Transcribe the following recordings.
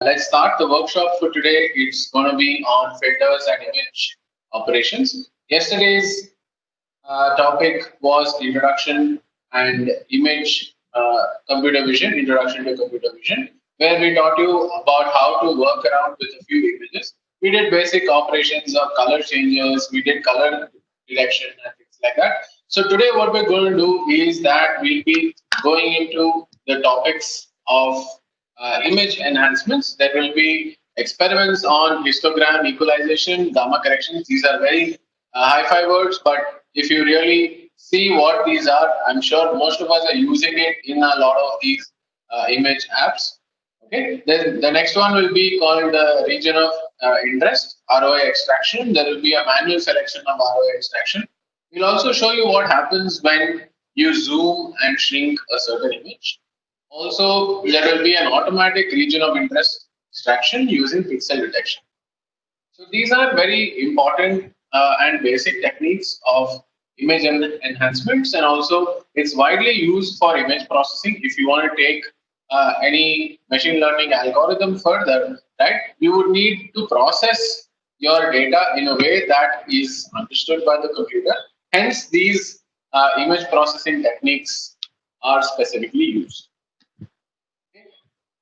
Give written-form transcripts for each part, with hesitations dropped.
Let's start the workshop for today. It's going to be on filters and image operations. Yesterday's topic was introduction and image computer vision, introduction to computer vision, where we taught you about how to work around with a few images. We did basic operations of color changes, we did color detection and things like that. So today what we're going to do is that we'll be going into the topics of image enhancements. There will be experiments on histogram equalization, gamma corrections. These are very hi-fi words, but if you really see what these are, I'm sure most of us are using it in a lot of these image apps. Okay. Then the next one will be called the region of interest, ROI extraction. There will be a manual selection of ROI extraction. We'll also show you what happens when you zoom and shrink a certain image. Also, there will be an automatic region of interest extraction using pixel detection. So these are very important and basic techniques of image enhancements, and also it's widely used for image processing. If you want to take any machine learning algorithm further, right, you would need to process your data in a way that is understood by the computer. Hence, these image processing techniques are specifically used.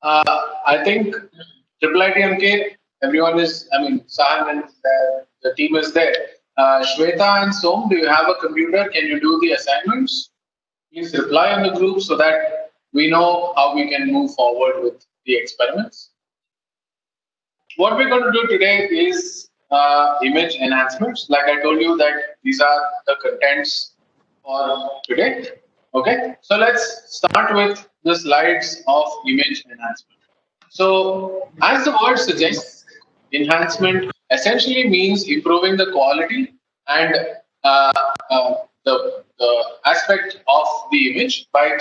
I think IIITMK, everyone is, Sahan and the team is there. Shweta and Som, do you have a computer? Can you do the assignments? Please reply on the group so that we know how we can move forward with the experiments. What we're going to do today is image enhancements. Like I told you that these are the contents for today. Okay, so let's start with the slides of image enhancement. So, as the word suggests, enhancement essentially means improving the quality and the aspect of the image by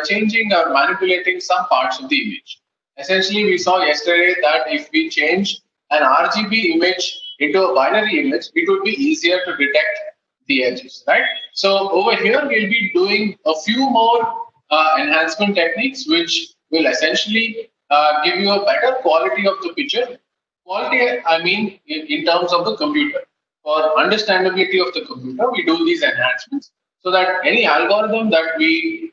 changing or manipulating some parts of the image. Essentially, we saw yesterday that if we change an RGB image into a binary image, it would be easier to detect the edges, right? So over here, we'll be doing a few more enhancement techniques, which will essentially give you a better quality of the picture. Quality, I mean, in terms of the computer. For understandability of the computer, we do these enhancements so that any algorithm that we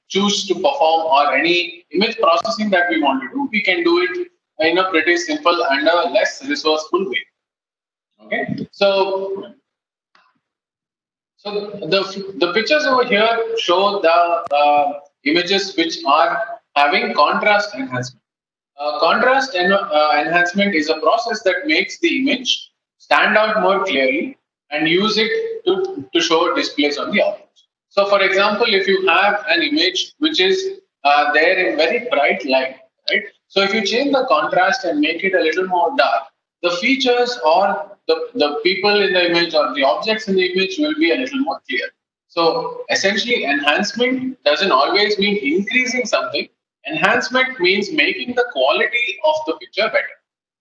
choose to perform or any image processing that we want to do, we can do it in a pretty simple and a less resourceful way. Okay, so the pictures over here show the images which are having contrast enhancement. Contrast enhancement is a process that makes the image stand out more clearly and use it to show displays on the output. So, for example, if you have an image which is there in very bright light, right? So, if you change the contrast and make it a little more dark, the features or the people in the image or the objects in the image will be a little more clear. So, essentially, enhancement doesn't always mean increasing something. Enhancement means making the quality of the picture better.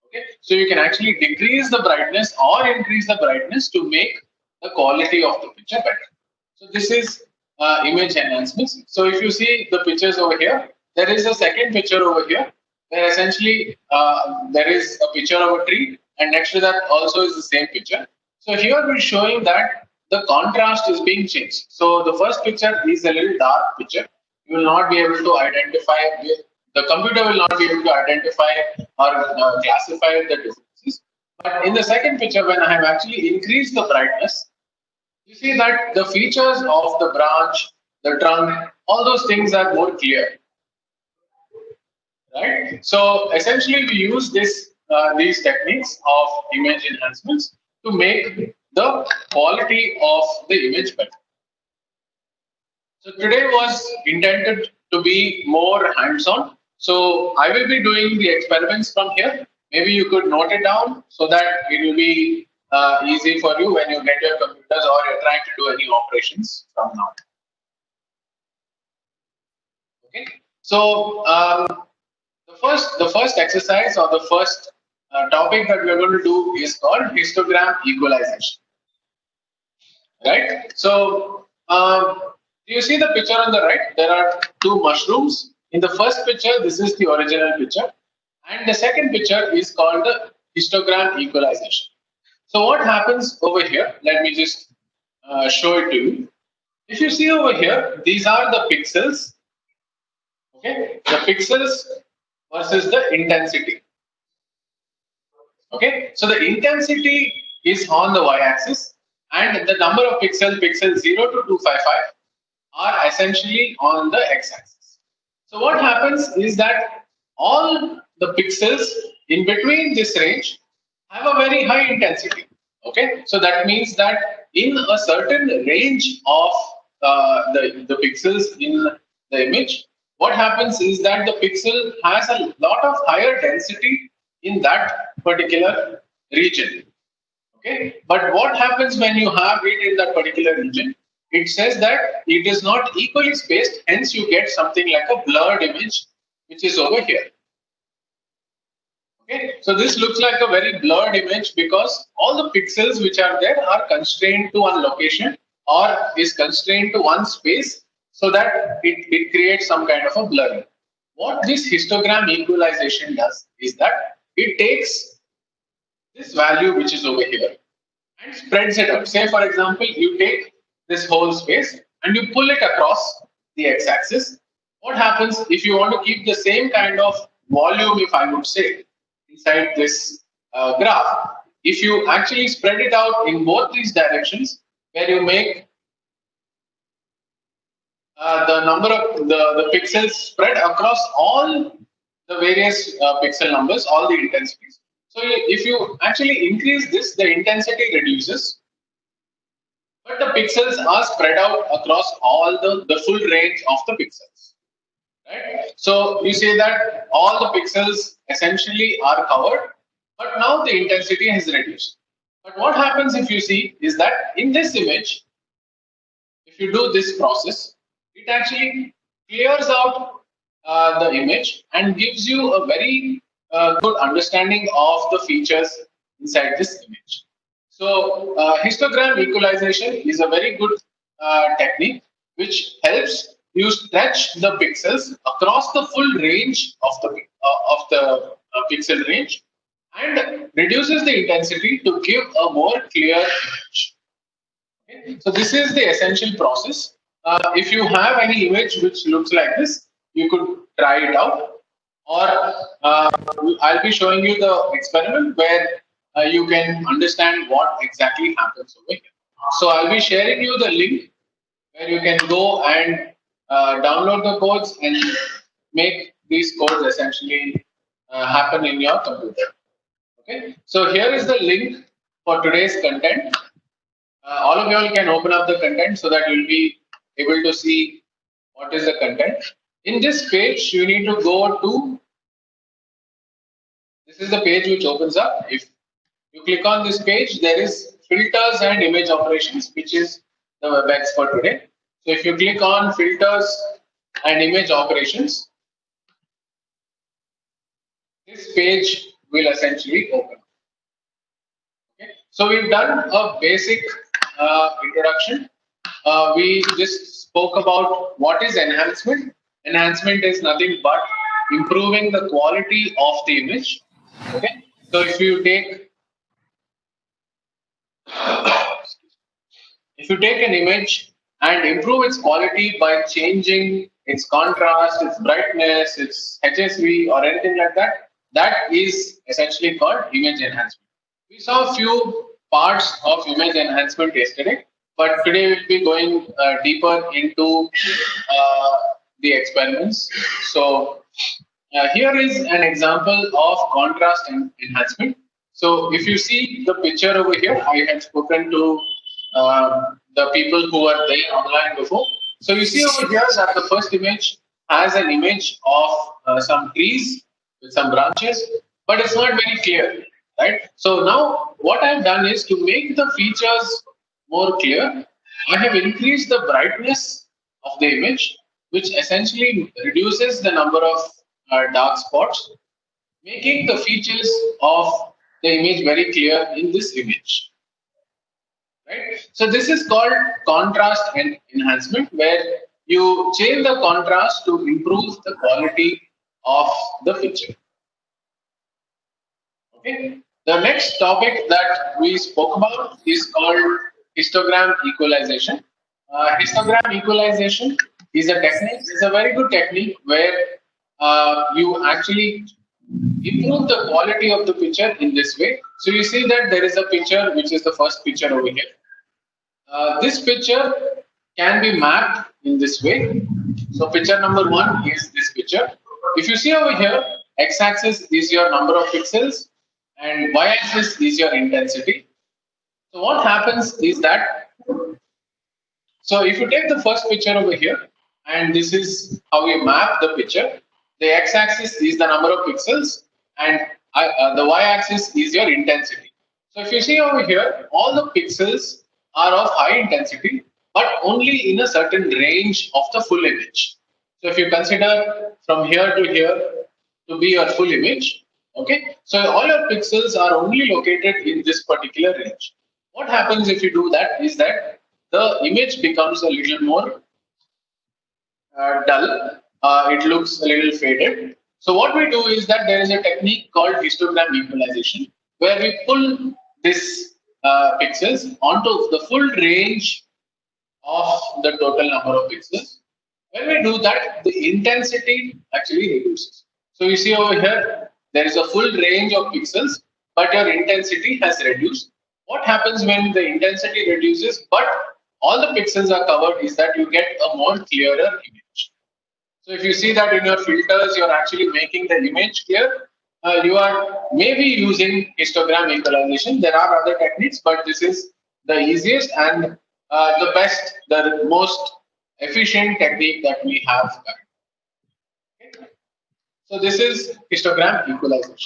Okay, so you can actually decrease the brightness or increase the brightness to make the quality of the picture better. So this is image enhancements. So if you see the pictures over here, there is a second picture over here where essentially there is a picture of a tree, and next to that also is the same picture. So here we're showing that the contrast is being changed. So the first picture is a little dark picture. You will not be able to identify, the computer will not be able to identify or classify the differences. But in the second picture, when I have actually increased the brightness, you see that the features of the branch, the trunk, all those things are more clear, right? So essentially, we use these techniques of image enhancements to make the quality of the image better. So today was intended to be more hands-on. So I will be doing the experiments from here. Maybe you could note it down so that it will be easy for you when you get your computers or you're trying to do any operations from now. Okay. So the first exercise or the first topic that we are going to do is called histogram equalization. Right. So You see the picture on the right, there are two mushrooms. In the first picture, this is the original picture. And the second picture is called the histogram equalization. So what happens over here, let me just show it to you. If you see over here, these are the pixels, okay? The pixels versus the intensity. Okay, so the intensity is on the y-axis and the number of pixels 0 to 255 are essentially on the x-axis. So what happens is that all the pixels in between this range have a very high intensity. Okay, so that means that in a certain range of the pixels in the image, what happens is that the pixel has a lot of higher density in that particular region. Okay, but what happens when you have it in that particular region? It says that it is not equally spaced, hence you get something like a blurred image, which is over here. Okay, so this looks like a very blurred image because all the pixels which are there are constrained to one location or is constrained to one space, so that it creates some kind of a blurring. What this histogram equalization does is that it takes this value which is over here and spreads it out. Say, for example, you take this whole space and you pull it across the x-axis. What happens if you want to keep the same kind of volume, if I would say, inside this graph? If you actually spread it out in both these directions, where you make the number of the pixels spread across all the various pixel numbers, all the intensities. So if you actually increase this, the intensity reduces, but the pixels are spread out across all the full range of the pixels. Right? So you say that all the pixels essentially are covered, but now the intensity has reduced. But what happens if you see is that in this image, if you do this process, it actually clears out the image and gives you a very good understanding of the features inside this image. So histogram equalization is a very good technique which helps you stretch the pixels across the full range of the pixel range and reduces the intensity to give a more clear image. Okay? So this is the essential process. If you have any image which looks like this, you could try it out. Or I'll be showing you the experiment where you can understand what exactly happens over here. So I'll be sharing you the link where you can go and download the codes and make these codes essentially happen in your computer. Okay. So here is the link for today's content. All of you all can open up the content so that you'll be able to see what is the content. In this page, you need to go to, this is the page which opens up. If you click on this page, there is filters and image operations, which is the WebEx for today. So if you click on filters and image operations, this page will essentially open. Okay. So we've done a basic introduction. We just spoke about what is enhancement. Enhancement is nothing but improving the quality of the image. Okay. So if you take an image and improve its quality by changing its contrast, its brightness, its HSV or anything like that, that is essentially called image enhancement. We saw a few parts of image enhancement yesterday, but today we'll be going deeper into the experiments. So here is an example of contrast enhancement. So if you see the picture over here, I had spoken to the people who were there online before. So you see over here that the first image has an image of some trees with some branches, but it's not very clear, right? So now what I've done is to make the features more clear, I have increased the brightness of the image, which essentially reduces the number of dark spots, making the features of the image very clear in this image. right? So this is called contrast and enhancement, where you change the contrast to improve the quality of the picture. Okay. The next topic that we spoke about is called histogram equalization. Histogram equalization is a technique. It's a very good technique where you actually improve the quality of the picture in this way. So you see that there is a picture which is the first picture over here. This picture can be mapped in this way. So picture number one is this picture. If you see over here, x-axis is your number of pixels and y-axis is your intensity. So what happens is that, so if you take the first picture over here, and this is how we map the picture, the x-axis is the number of pixels and the y-axis is your intensity. So if you see over here, all the pixels are of high intensity, but only in a certain range of the full image. So if you consider from here to here to be your full image, okay, so all your pixels are only located in this particular range. What happens if you do that is that the image becomes a little more dull. It looks a little faded. So what we do is that there is a technique called histogram equalization, where we pull this pixels onto the full range of the total number of pixels. When we do that, the intensity actually reduces. So you see over here, there is a full range of pixels, but your intensity has reduced. What happens when the intensity reduces, but all the pixels are covered, is that you get a more clearer image. So if you see that in your filters, you're actually making the image clear. You are maybe using histogram equalization. There are other techniques, but this is the easiest and the best, the most efficient technique that we have. Okay. So this is histogram equalization.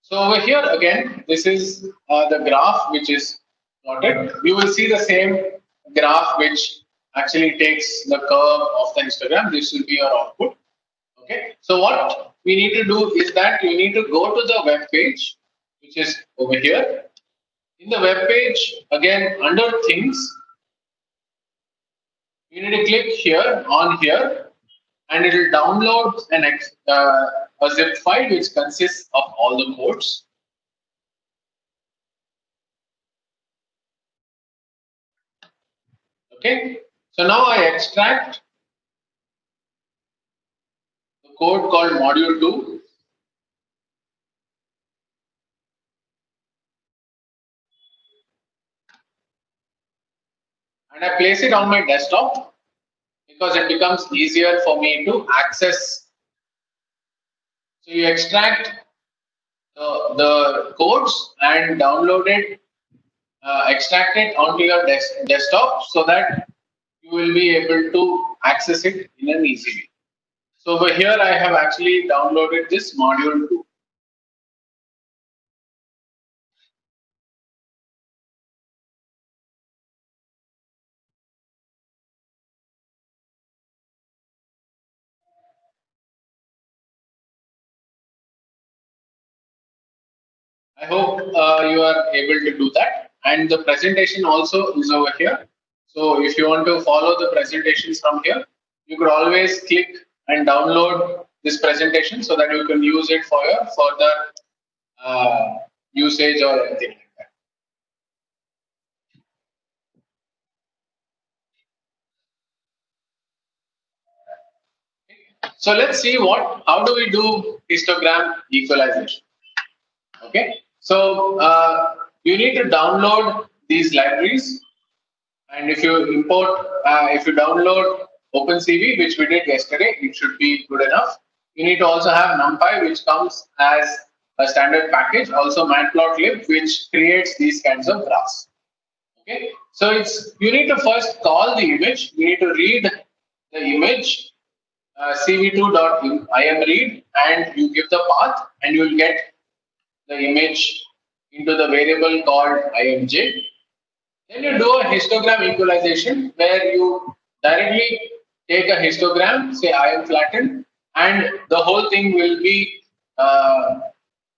So over here again, this is the graph which is plotted. You will see the same graph which actually takes the curve of the histogram. This will be your output. Okay. So what we need to do is that you need to go to the web page, which is over here. In the web page, again under things, you need to click here on here, and it will download a zip file which consists of all the codes. Okay, so now I extract the code called module 2. And I place it on my desktop because it becomes easier for me to access. So you extract the codes and download it, extract it onto your desktop so that you will be able to access it in an easy way. So over here, I have actually downloaded this module 2. I hope you are able to do that. And the presentation also is over here. So if you want to follow the presentations from here, you could always click and download this presentation so that you can use it for your further usage or anything like that. So let's see how do we do histogram equalization. Okay, so you need to download these libraries, and if you import, if you download OpenCV, which we did yesterday, it should be good enough. You need to also have NumPy, which comes as a standard package, also Matplotlib, which creates these kinds of graphs. Okay, so you need to first call the image. You need to read the image cv2.imread, and you give the path, and you will get the image into the variable called imj. Then you do a histogram equalization where you directly take a histogram, say I am flattened, and the whole thing will be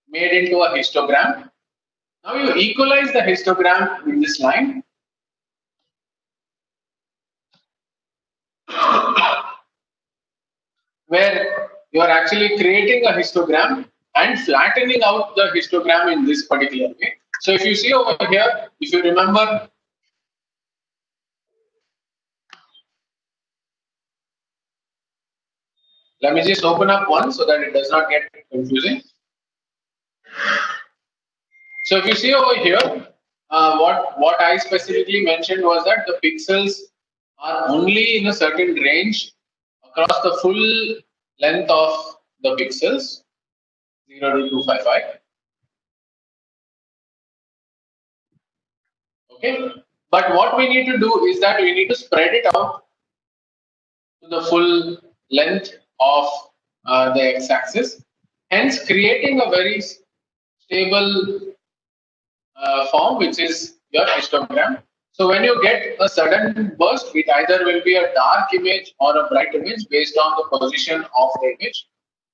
made into a histogram. Now you equalize the histogram in this line. Where you are actually creating a histogram and flattening out the histogram in this particular way. So if you see over here, if you remember, let me just open up one so that it does not get confusing. So if you see over here, what I specifically mentioned was that the pixels are only in a certain range across the full length of the pixels, 0 to 255. Okay, but what we need to do is that we need to spread it out to the full length of the x-axis, hence creating a very stable form, which is your histogram. So when you get a sudden burst, it either will be a dark image or a bright image based on the position of the image.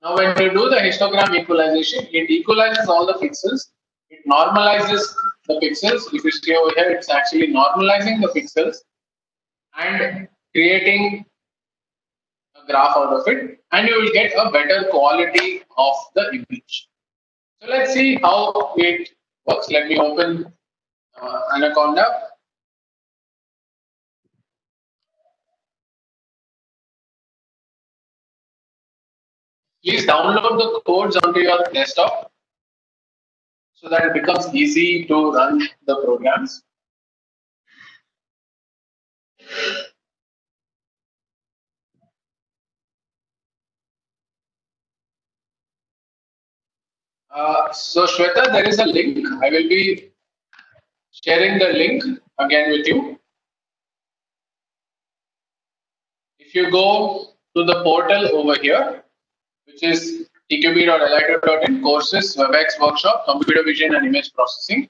Now when you do the histogram equalization, it equalizes all the pixels, it normalizes the pixels. If you see over here, it's actually normalizing the pixels and creating a graph out of it, and you will get a better quality of the image. So let's see how it works. Let me open Anaconda. Please download the codes onto your desktop so that it becomes easy to run the programs. So Shweta, there is a link. I will be sharing the link again with you. If you go to the portal over here, which is tqb.li2.in courses, WebEx workshop, computer vision and image processing.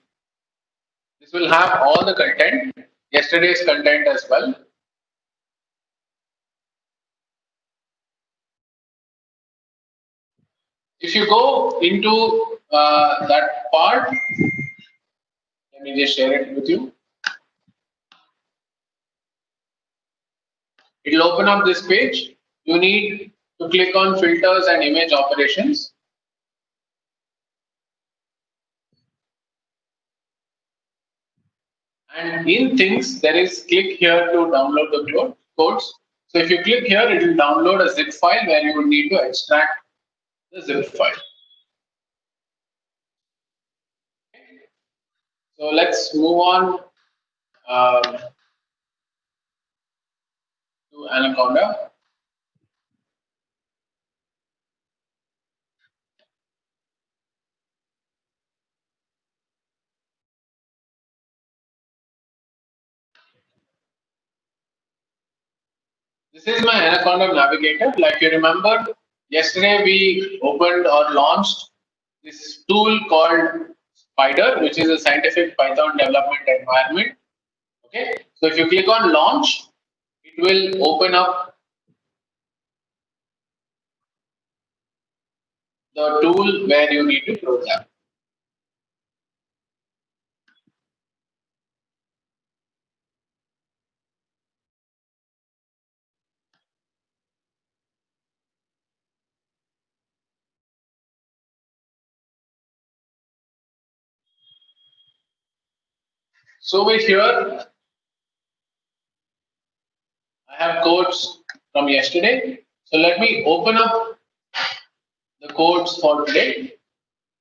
This will have all the content, yesterday's content as well. If you go into that part, let me just share it with you. It will open up this page. You need to click on filters and image operations. And in things, there is click here to download the codes. So if you click here, it will download a zip file where you would need to extract the zip file. So let's move on to Anaconda. This is my Anaconda Navigator. Like you remember, yesterday we opened or launched this tool called Spider, which is a scientific Python development environment. Okay, so if you click on launch, it will open up the tool where you need to program. So over here, I have codes from yesterday. So let me open up the codes for today.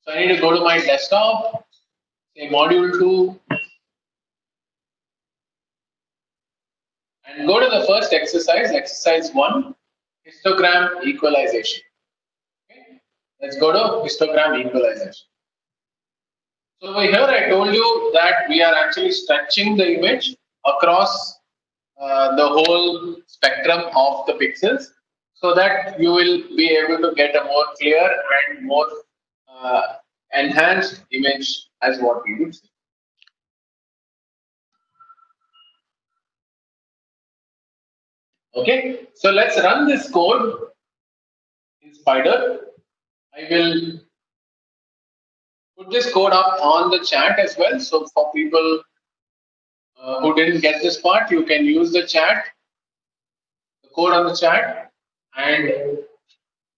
So I need to go to my desktop, say module 2, and go to the first exercise, exercise 1, histogram equalization. Okay. Let's go to histogram equalization. So over here, I told you that we are actually stretching the image across the whole spectrum of the pixels so that you will be able to get a more clear and more enhanced image as what we would see. Okay, so let's run this code in Spider. I will put this code up on the chat as well. So for people who didn't get this part, you can use the chat, the code on the chat, and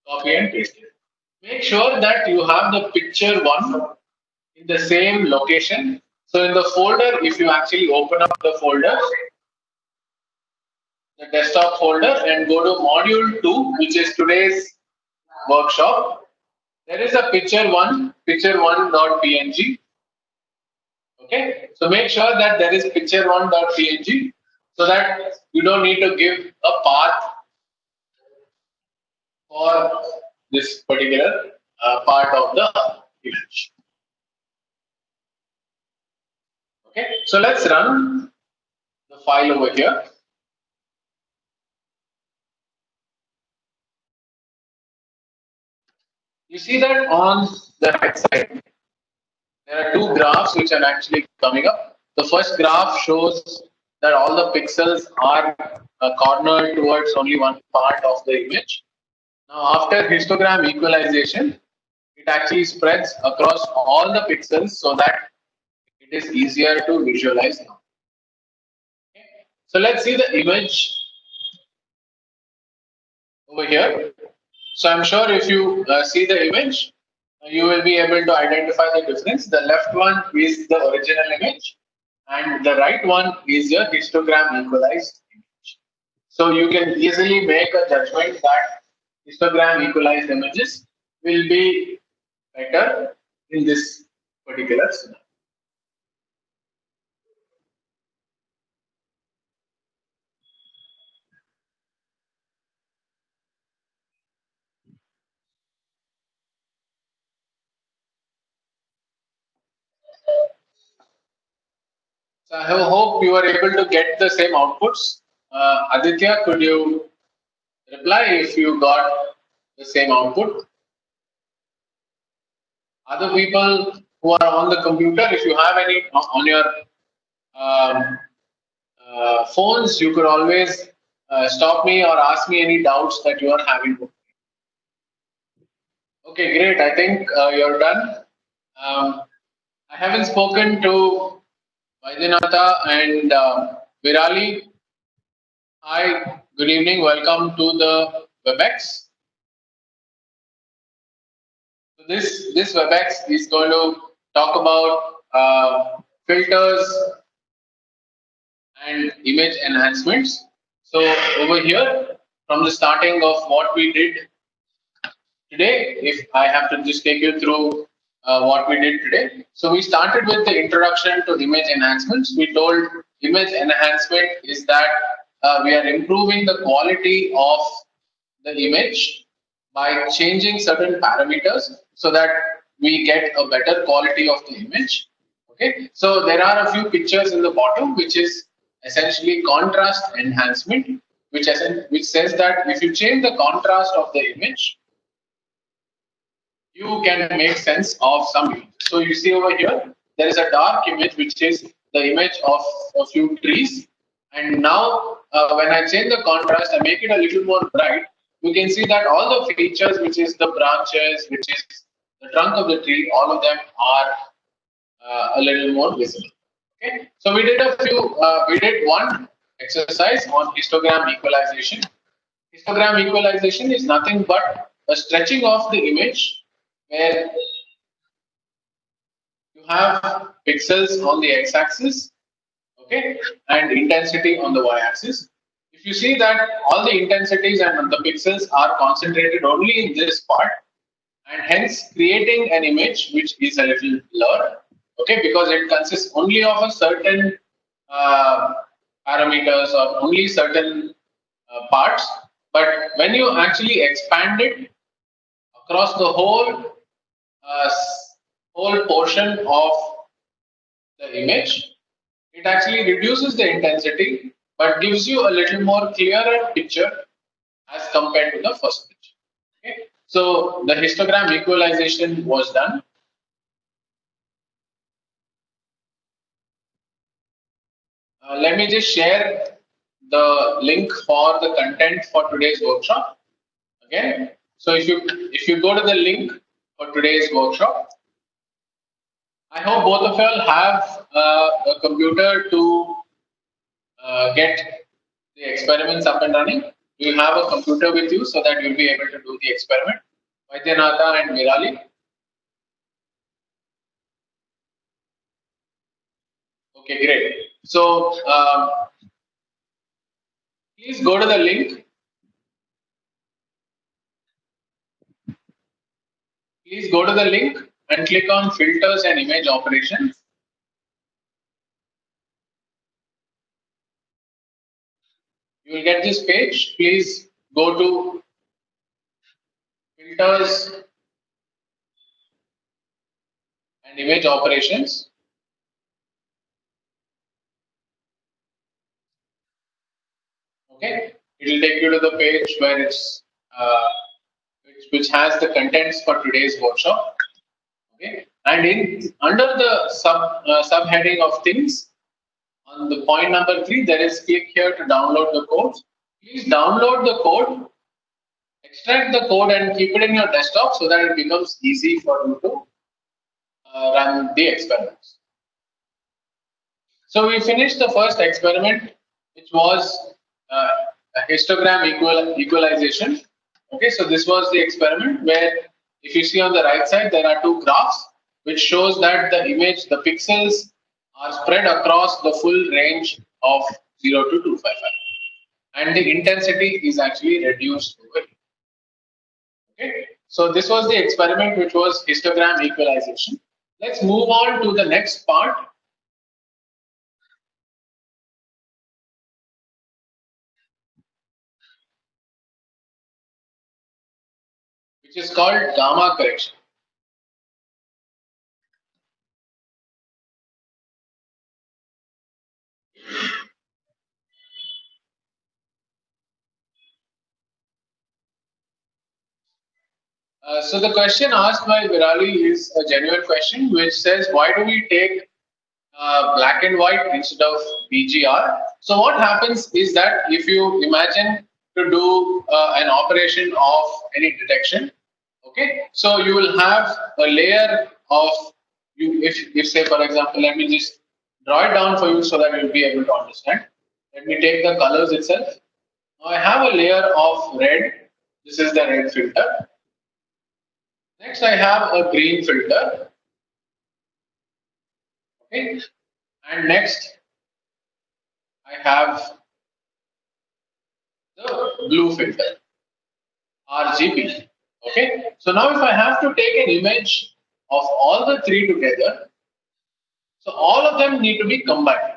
copy and paste it. Make sure that you have the picture one in the same location. So in the folder, if you actually open up the folder, the desktop folder, and go to module 2, which is today's workshop, there is a picture1.png. Okay, so make sure that there is picture1.png so that you don't need to give a path for this particular part of the image. Okay, so let's run the file over here. You see that on the right side, there are two graphs which are actually coming up. The first graph shows that all the pixels are cornered towards only one part of the image. Now, after histogram equalization, it actually spreads across all the pixels so that it is easier to visualize now. Okay. So let's see the image over here. So I'm sure if you see the image, you will be able to identify the difference. The left one is the original image, and the right one is your histogram equalized image. So you can easily make a judgment that histogram equalized images will be better in this particular scenario. So I hope you are able to get the same outputs. Aditya, could you reply if you got the same output? Other people who are on the computer, if you have any on your um, phones, you could always stop me or ask me any doubts that you are having. Okay, great. I think you're done. I haven't spoken to Vaidyanatha and Virali. Hi, good evening. Welcome to the WebEx. So this WebEx is going to talk about filters and image enhancements. So over here, from the starting of what we did today, if I have to just take you through what we did today. So we started with the introduction to image enhancements. We told image enhancement is that we are improving the quality of the image by changing certain parameters so that we get a better quality of the image. Okay, so there are a few pictures in the bottom, which is essentially contrast enhancement, which says that if you change the contrast of the image, you can make sense of some image. So you see over here, there is a dark image, which is the image of a few trees. And now, when I change the contrast, I make it a little more bright. You can see that all the features, which is the branches, which is the trunk of the tree, all of them are a little more visible. Okay, so we did one exercise on histogram equalization. Histogram equalization is nothing but a stretching of the image where you have pixels on the x-axis, okay, and intensity on the y-axis. If you see that all the intensities and the pixels are concentrated only in this part, and hence creating an image which is a little blurred, okay, because it consists only of a certain uh, parameters or only certain parts. But when you actually expand it across the uh, whole portion of the image, it actually reduces the intensity but gives you a little more clearer picture as compared to the first picture. Okay? So the histogram equalization was done. Let me just share the link for the content for today's workshop. Again, So if you go to the link for today's workshop, I hope both of you all have a computer to get the experiments up and running. Do you have a computer with you so that you'll be able to do the experiment? Vaidyanatha and Virali. Okay, great. So please go to the link. Please go to the link and click on filters and image operations. You will get this page. Please go to filters and image operations. Okay, it will take you to the page where it's which has the contents for today's workshop. Okay, and in under the subheading of things, on the point number 3, there is click here to download the code. Please download the code, extract the code, and keep it in your desktop so that it becomes easy for you to run the experiments. So we finished the first experiment, which was a histogram equalization. Okay, so this was the experiment where, if you see on the right side, there are two graphs which shows that the image, the pixels are spread across the full range of 0 to 255, and the intensity is actually reduced over here. Okay, so this was the experiment which was histogram equalization. Let's move on to the next part. Which is called gamma correction. So the question asked by Virali is a genuine question, which says, why do we take black and white instead of BGR? So what happens is that if you imagine to do an operation of any detection, okay, so you will have a layer of, if say for example, let me just draw it down for you so that you'll be able to understand. Let me take the colors itself. Now I have a layer of red. This is the red filter. Next, I have a green filter. Okay, and next I have the blue filter, RGB. Okay, so now if I have to take an image of all the three together, so all of them need to be combined.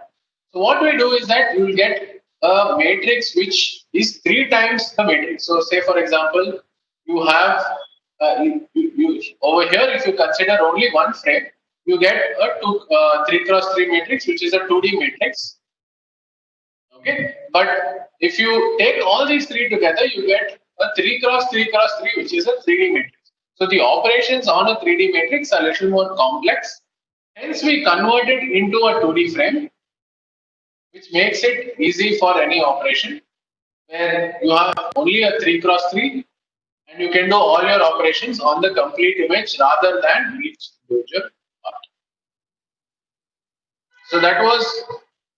So what we do is that you will get a matrix which is 3 times the matrix. So say for example, you have over here, if you consider only one frame, you get a 3 cross 3 matrix, which is a 2D matrix. Okay, but if you take all these 3 together, you get a 3 cross 3 cross 3, which is a 3D matrix. So the operations on a 3D matrix are a little more complex. Hence, we convert it into a 2D frame, which makes it easy for any operation, where you have only a 3 cross 3, and you can do all your operations on the complete image rather than each individual part. So that was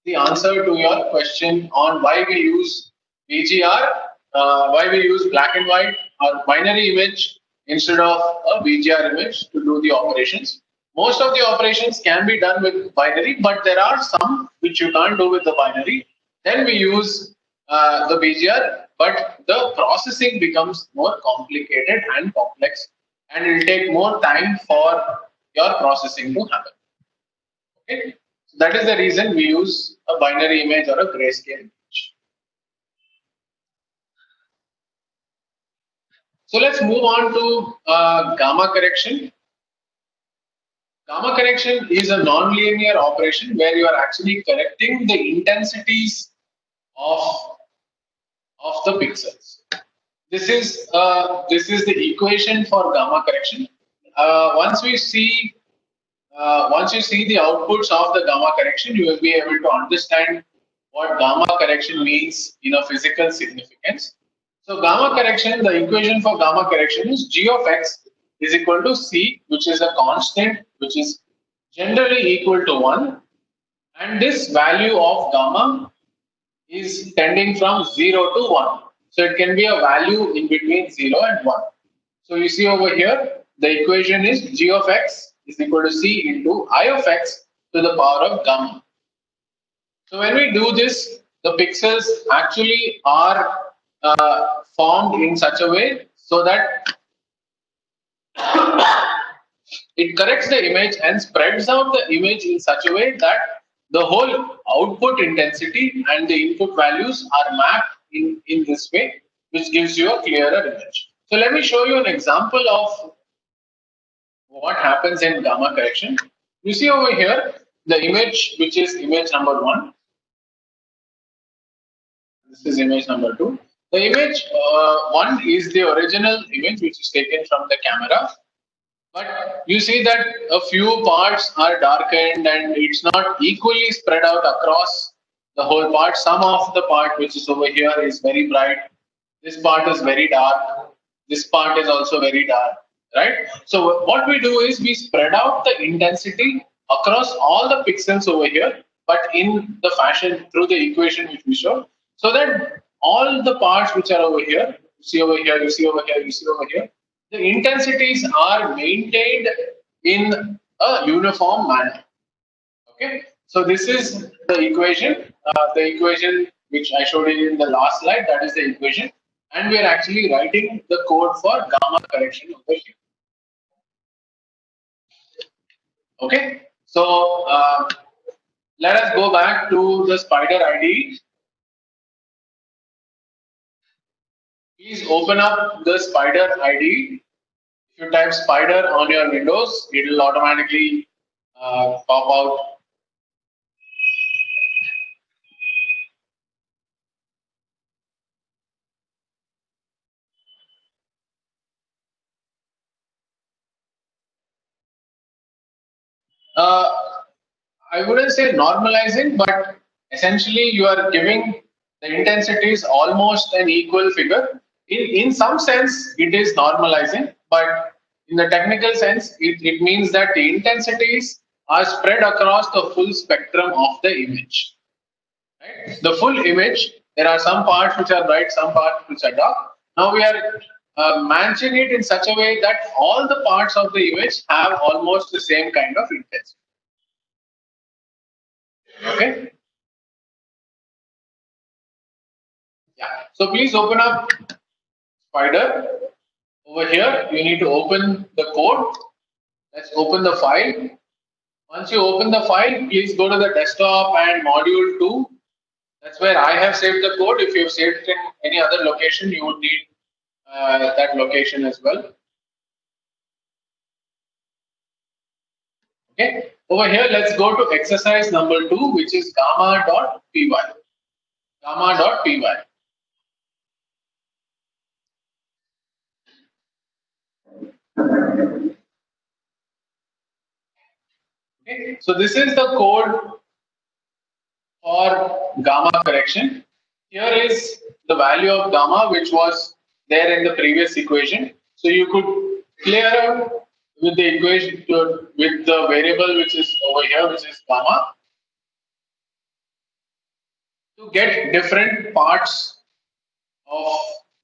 the answer to your question on why we use BGR, why we use black and white or binary image instead of a BGR image to do the operations. Most of the operations can be done with binary, but there are some which you can't do with the binary. Then we use the BGR, but the processing becomes more complicated and complex, and it will take more time for your processing to happen. Okay, so that is the reason we use a binary image or a grayscale image. So let's move on to gamma correction. Gamma correction is a non-linear operation where you are actually correcting the intensities of the pixels. This is the equation for gamma correction. Once you see the outputs of the gamma correction, you will be able to understand what gamma correction means in a physical significance. So gamma correction, the equation for gamma correction is g of x is equal to c, which is a constant, which is generally equal to 1. And this value of gamma is tending from 0 to 1. So it can be a value in between 0 and 1. So you see over here, the equation is g of x is equal to c into I of x to the power of gamma. So when we do this, the pixels actually are formed in such a way so that it corrects the image and spreads out the image in such a way that the whole output intensity and the input values are mapped in this way, which gives you a clearer image. So let me show you an example of what happens in gamma correction. You see over here the image, which is image number 1. This is image number 2. The image 1 is the original image which is taken from the camera. But you see that a few parts are darkened and it's not equally spread out across the whole part. Some of the part which is over here is very bright. This part is very dark. This part is also very dark, right? So what we do is we spread out the intensity across all the pixels over here, but in the fashion through the equation which we showed, so that all the parts which are over here, you see over here, you see over here, you see over here, the intensities are maintained in a uniform manner. Okay, so this is the equation. The equation which I showed you in the last slide, that is the equation, and we are actually writing the code for gamma correction over here. Okay, so let us go back to the Spider IDE. Please open up the Spider IDE. If you type Spider on your Windows, it will automatically pop out. I wouldn't say normalizing, but essentially you are giving the intensities almost an equal figure. In some sense, it is normalizing, but in the technical sense, it means that the intensities are spread across the full spectrum of the image. Right? The full image, there are some parts which are bright, some parts which are dark. Now we are managing it in such a way that all the parts of the image have almost the same kind of intensity. Okay. Yeah. So please open up Spider. Over here, you need to open the code. Let's open the file. Once you open the file, please go to the desktop and module 2. That's where I have saved the code. If you have saved it in any other location, you would need that location as well. Okay. Over here, let's go to exercise number 2, which is gamma.py. Gamma.py. Okay. So this is the code for gamma correction. Here is the value of gamma, which was there in the previous equation. So you could clear out with the equation with the variable which is over here, which is gamma, to get different parts of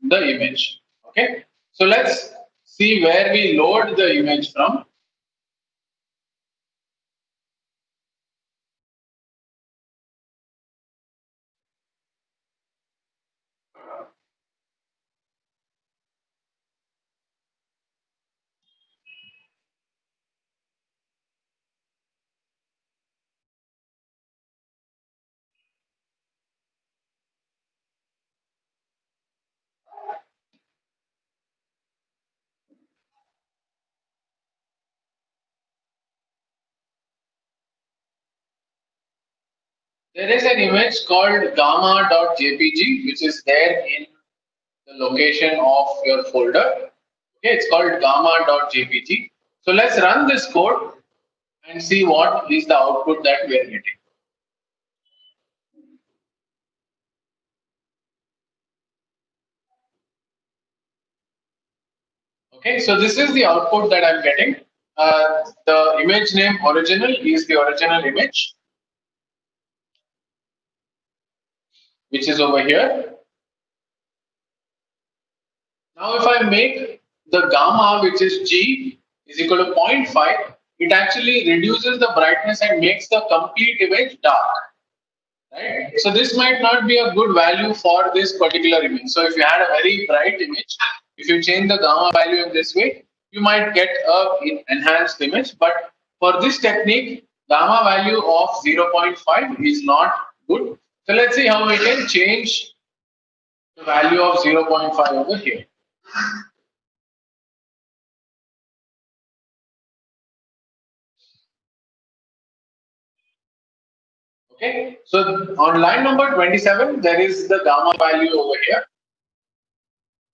the image. Okay, so let's see where we load the image from. There is an image called gamma.jpg, which is there in the location of your folder. Okay, it's called gamma.jpg. So let's run this code and see what is the output that we are getting. Okay, so this is the output that I'm getting. The image name original is the original image, which is over here. Now, if I make the gamma, which is G, is equal to 0.5, it actually reduces the brightness and makes the complete image dark. Right? So this might not be a good value for this particular image. So if you had a very bright image, if you change the gamma value in this way, you might get an enhanced image. But for this technique, gamma value of 0.5 is not good. So let's see how we can change the value of 0.5 over here. Okay, so on line number 27, there is the gamma value over here.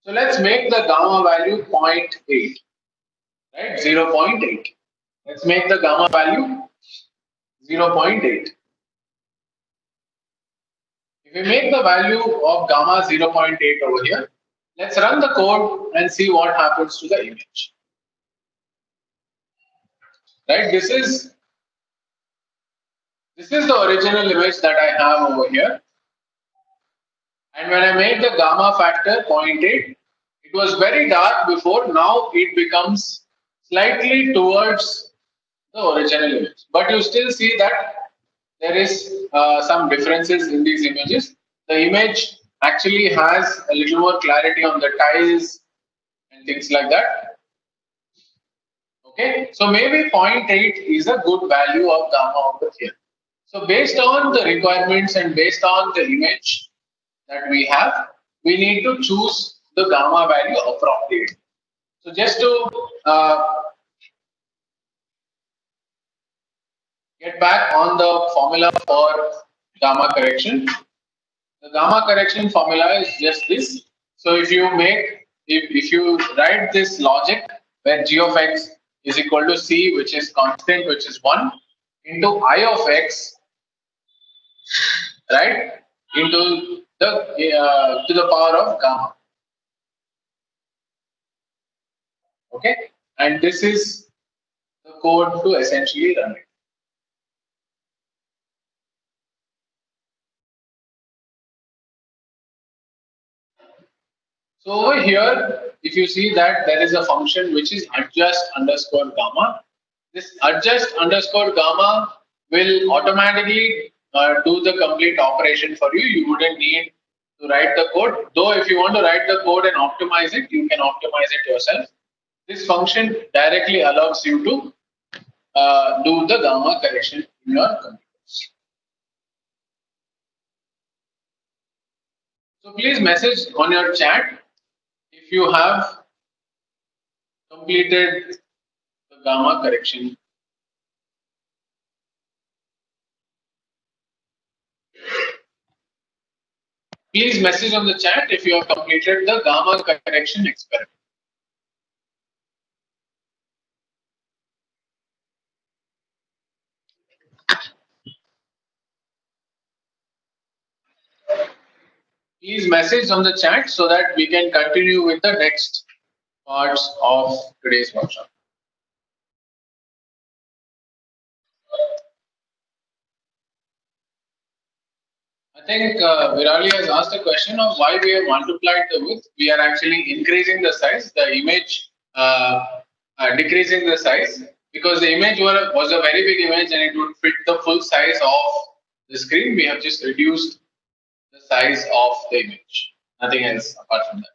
So let's make the gamma value 0.8, right? 0.8. Let's make the gamma value 0.8. If we make the value of gamma 0.8 over here, let's run the code and see what happens to the image. Right? This is the original image that I have over here. And when I made the gamma factor 0.8, it was very dark before. Now it becomes slightly towards the original image. But you still see that there is some differences in these images. The image actually has a little more clarity on the tiles and things like that. Okay, so maybe 0.8 is a good value of gamma over here. So based on the requirements and based on the image that we have, we need to choose the gamma value appropriately. So just to get back on the formula for gamma correction. The gamma correction formula is just this. So if you write this logic where g of x is equal to c, which is constant, which is 1, into I of x, right, into the to the power of gamma. Okay, and this is the code to essentially run it. So over here, if you see that there is a function which is adjust underscore gamma, this adjust underscore gamma will automatically do the complete operation for you. You wouldn't need to write the code. Though if you want to write the code and optimize it, you can optimize it yourself. This function directly allows you to do the gamma correction in your computers. So please message on your chat if you have completed the gamma correction. Please message on the chat if you have completed the gamma correction experiment. Please message on the chat so that we can continue with the next parts of today's workshop. I think Virali has asked a question of why we have multiplied the width. We are actually increasing the size, the image decreasing the size, because the image was a very big image and it would fit the full size of the screen. We have just reduced the size of the image. Nothing else apart from that.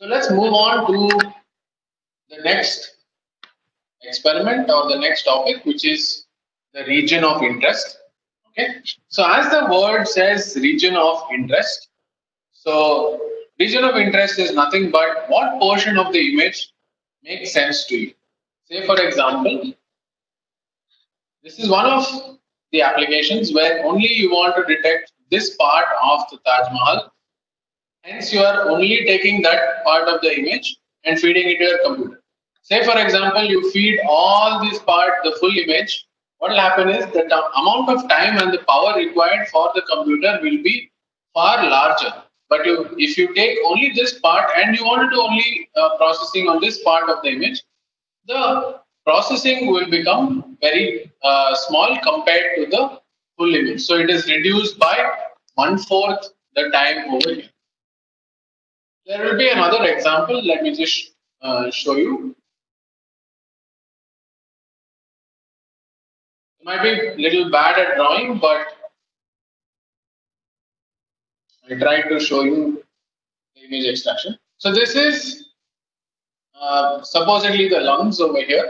So let's move on to the next experiment or the next topic, which is the region of interest. Okay. So as the word says, region of interest. So region of interest is nothing but what portion of the image makes sense to you. Say for example, this is one of the applications where only you want to detect this part of the Taj Mahal. Hence, you are only taking that part of the image and feeding it to your computer. Say for example, you feed all this part, the full image. What will happen is the amount of time and the power required for the computer will be far larger. But if you take only this part and you want to do only processing on this part of the image, the processing will become very small compared to the full image. So it is reduced by 1/4 the time over here. There will be another example. Let me just show you. It might be a little bad at drawing, but I tried to show you the image extraction. So this is supposedly the lungs over here.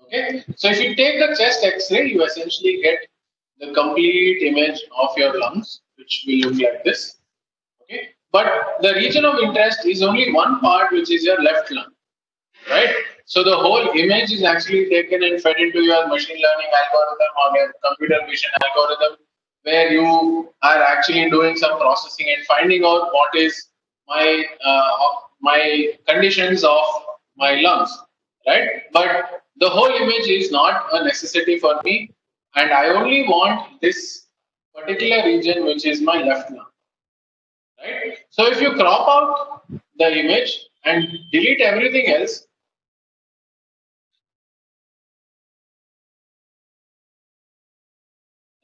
Okay, so if you take the chest X-ray, you essentially get the complete image of your lungs, which will look like this. Okay, but the region of interest is only one part, which is your left lung, right? So the whole image is actually taken and fed into your machine learning algorithm or your computer vision algorithm, where you are actually doing some processing and finding out what is my conditions of my lungs, right? But the whole image is not a necessity for me, and I only want this particular region, which is my left lung, right? So if you crop out the image and delete everything else,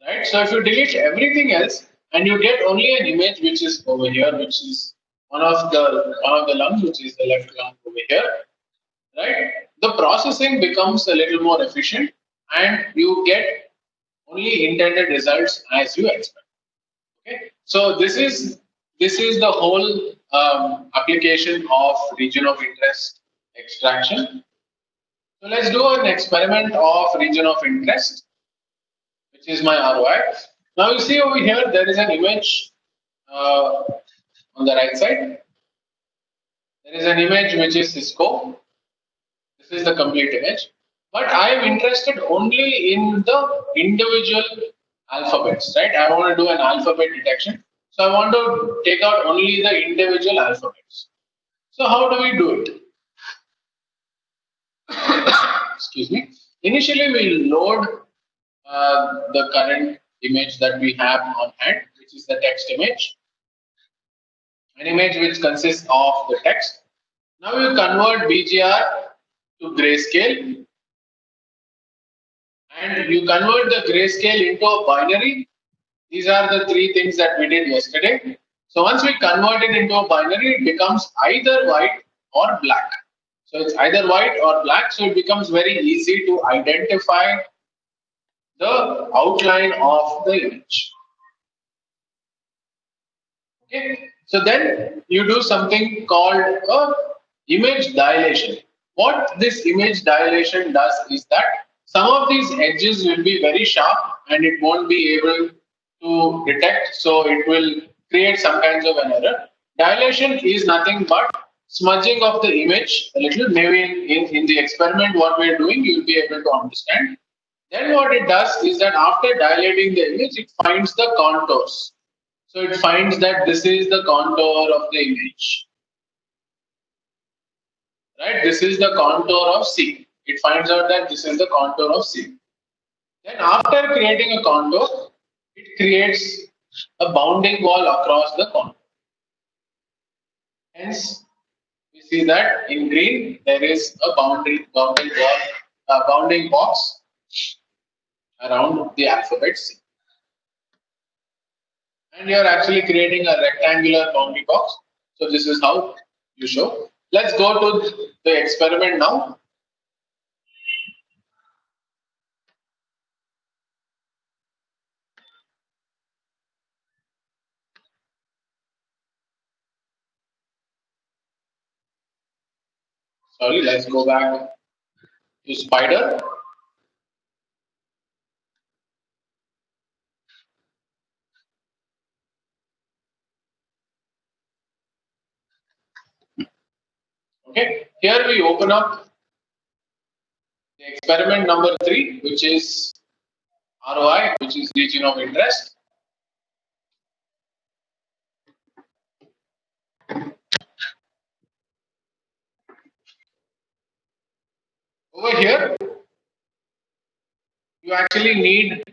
right? So if you delete everything else and you get only an image which is over here, which is one of the lungs, which is the left lung over here, right? The processing becomes a little more efficient, and you get only intended results as you expect. Okay, so this is the whole application of region of interest extraction. So let's do an experiment of region of interest, which is my ROI. Now you see over here, there is an image on the right side. There is an image which is Cisco. This is the complete image. But I am interested only in the individual alphabets, right? I want to do an alphabet detection. So I want to take out only the individual alphabets. So how do we do it? Excuse me. Initially, we load the current image that we have on hand, which is the text image, an image which consists of the text. Now you convert BGR to grayscale, and you convert the grayscale into a binary. These are the three things that we did yesterday. So once we convert it into a binary, it becomes either white or black. So it's either white or black. So it becomes very easy to identify the outline of the image. Okay. So then you do something called a image dilation. What this image dilation does is that some of these edges will be very sharp and it won't be able to detect, so it will create some kinds of an error. Dilation is nothing but smudging of the image a little. Maybe in the experiment what we're doing, you'll be able to understand. Then what it does is that after dilating the image, it finds the contours. So it finds that this is the contour of the image, right? This is the contour of C. It finds out that this is the contour of C. Then after creating a contour, it creates a bounding wall across the contour. Hence, we see that in green there is a bounding box around the alphabet C. And you're actually creating a rectangular boundary box. So this is how you show. Let's go to the experiment now. Sorry, let's go back to Spider. Okay, here we open up the experiment number 3, which is ROI, which is region of interest. Over here, you actually need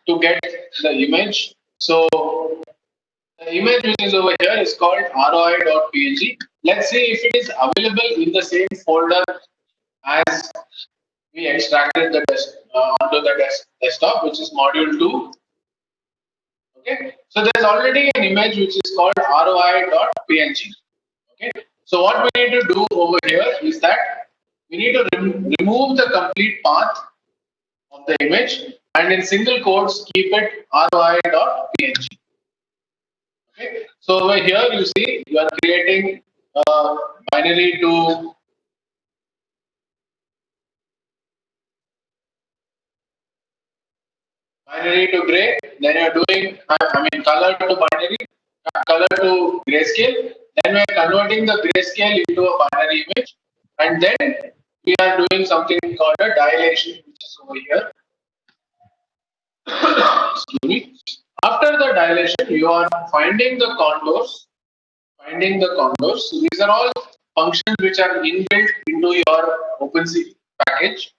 to get the image. So the image which is over here is called roi.png. Let's see if it is available in the same folder as we extracted the onto the desktop, which is module 2. Okay, so there's already an image which is called roi.png. Okay, so what we need to do over here is that we need to remove the complete path of the image and in single quotes keep it roi.png. Okay, so over here you see you are creating binary to gray, then you're doing color to binary, color to grayscale, then we're converting the grayscale into a binary image, and then we are doing something called a dilation, which is over here. Excuse me. After the dilation, you are finding the contours. So these are all functions which are inbuilt into your OpenCV package.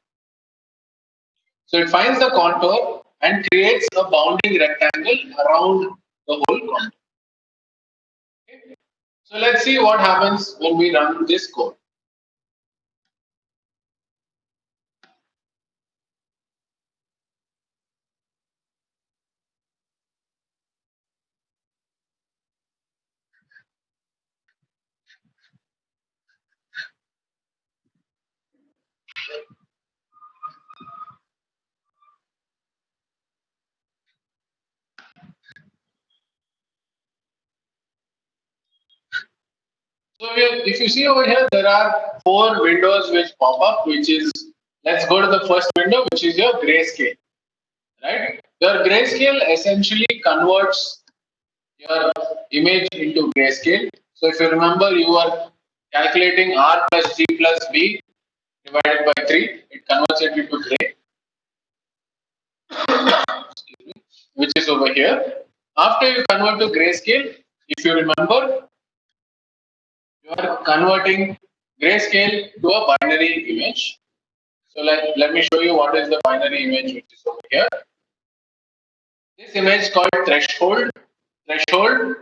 So it finds the contour and creates a bounding rectangle around the whole contour. Okay. So let's see what happens when we run this code. So if you see over here, there are 4 windows which pop up, which is, let's go to the first window, which is your grayscale, right? Your grayscale essentially converts your image into grayscale. So if you remember, you are calculating R plus G plus B divided by 3, it converts it into gray, which is over here. After you convert to grayscale, if you remember, you are converting grayscale to a binary image. So let me show you what is the binary image which is over here. This image is called threshold. Threshold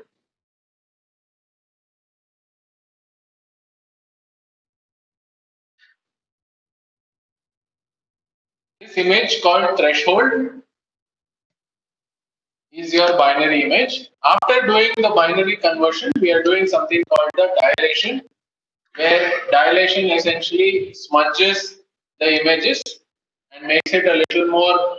This image called threshold is your binary image. After doing the binary conversion, we are doing something called the dilation, where dilation essentially smudges the images and makes it a little more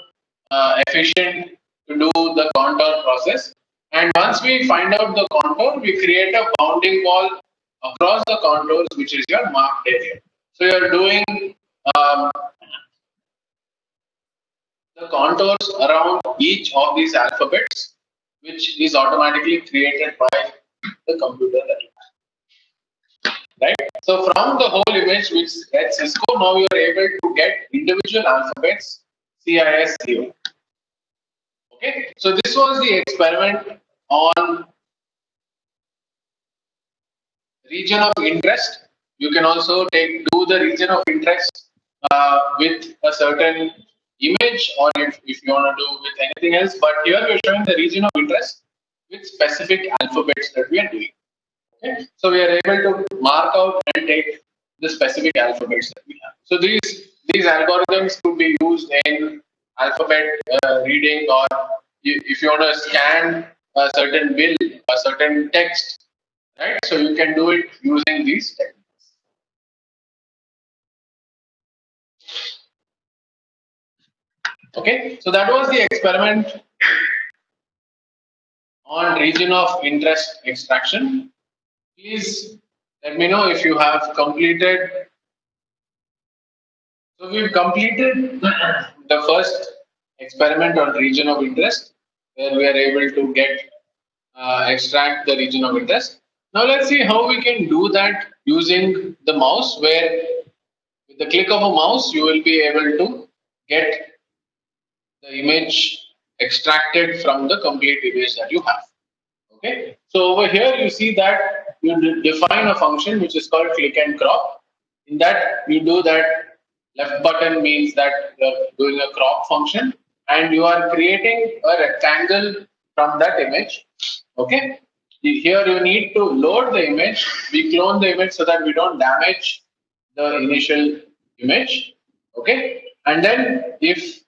efficient to do the contour process. And once we find out the contour, we create a bounding wall across the contours, which is your marked area. So you're doing the contours around each of these alphabets, which is automatically created by the computer that you have. Right? So from the whole image which at Cisco, now you are able to get individual alphabets CIS 0. Okay, so this was the experiment on region of interest. You can also do the region of interest with a certain image, or if you want to do with anything else. But here we are showing the region of interest with specific alphabets that we are doing. Okay, so we are able to mark out and take the specific alphabets that we have. So these algorithms could be used in alphabet reading, or if you want to scan a certain bill, a certain text, right? So you can do it using these techniques. Okay, so that was the experiment on region of interest extraction. Please let me know if you have completed. So we've completed the first experiment on region of interest, where we are able to extract the region of interest. Now let's see how we can do that using the mouse, where with the click of a mouse you will be able to get the image extracted from the complete image that you have. Okay, so over here you see that you define a function which is called click and crop. In that you do that Left button means that you're doing a crop function and you are creating a rectangle from that image. Okay. Here you need to load the image. We clone the image so that we don't damage the initial image. Okay. And then if